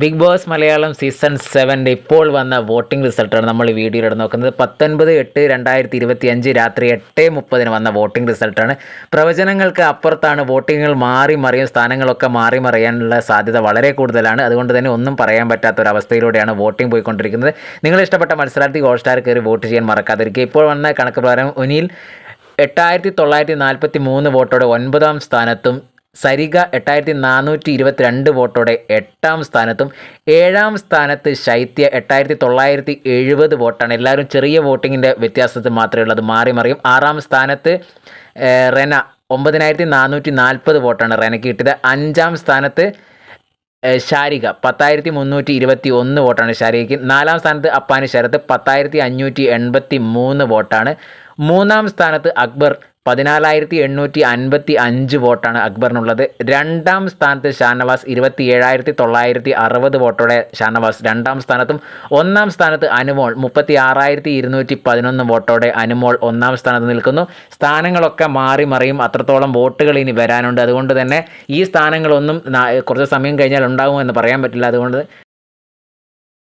Big boss Malayalam season 7 ഇപ്പോൾ വന്ന voting റിസൾട്ടാണ് നമ്മൾ ഈ വീഡിയോയിൽ നോക്കുന്നത്. 19/8/2025 രാത്രി 8:30 വന്ന വോട്ടിംഗ് റിസൾട്ടാണ്. പ്രവചനങ്ങൾക്ക് അപ്പുറത്താണ് വോട്ടിങ്ങുകൾ മാറി മറിയും, സ്ഥാനങ്ങളൊക്കെ മാറി മറിയാനുള്ള സാധ്യത വളരെ കൂടുതലാണ്. അതുകൊണ്ട് തന്നെ ഒന്നും പറയാൻ പറ്റാത്ത ഒരു അവസ്ഥയിലൂടെയാണ് വോട്ടിംഗ് പോയിക്കൊണ്ടിരിക്കുന്നത്. നിങ്ങൾ ഇഷ്ടപ്പെട്ട മത്സരാർത്ഥി ഹോട്ട്സ്റ്റാർ കയറി വോട്ട് ചെയ്യാൻ മറക്കാതിരിക്കുക. ഇപ്പോൾ വന്ന കണക്ക് പ്രകാരം ഉനിൽ 8943 വോട്ടോടെ 9ാം സ്ഥാനത്തും, സരിക 8422 വോട്ടോടെ 8ാം സ്ഥാനത്തും, 7ാം സ്ഥാനത്ത് ശൈത്യ 8970 വോട്ടാണ്. എല്ലാവരും ചെറിയ വോട്ടിങ്ങിൻ്റെ വ്യത്യാസത്തിൽ മാത്രമേ ഉള്ളത്, മാറി മറിയും. 6ാം സ്ഥാനത്ത് റെന 9440 വോട്ടാണ് റെനയ്ക്ക് കിട്ടിയത്. 5ാം സ്ഥാനത്ത് ശാരിക 10321 വോട്ടാണ് ശാരികയ്ക്ക്. 4ാം സ്ഥാനത്ത് അപ്പാനി ശരത്ത് 10583 വോട്ടാണ്. 3ാം സ്ഥാനത്ത് അക്ബർ 14855 വോട്ടാണ് അക്ബറിനുള്ളത്. 2ാം സ്ഥാനത്ത് ഷാനവാസ് 27960 വോട്ടോടെ ഷാനവാസ് 2ാം സ്ഥാനത്തും. 1ാം സ്ഥാനത്ത് അനുമോൾ 36211 വോട്ടോടെ അനുമോൾ 1ാം സ്ഥാനത്ത് നിൽക്കുന്നു. സ്ഥാനങ്ങളൊക്കെ മാറി മറിയും, അത്രത്തോളം വോട്ടുകൾ ഇനി വരാനുണ്ട്. അതുകൊണ്ട് തന്നെ ഈ സ്ഥാനങ്ങളൊന്നും കുറച്ച് സമയം കഴിഞ്ഞാൽ ഉണ്ടാകുമെന്ന് പറയാൻ പറ്റില്ല. അതുകൊണ്ട്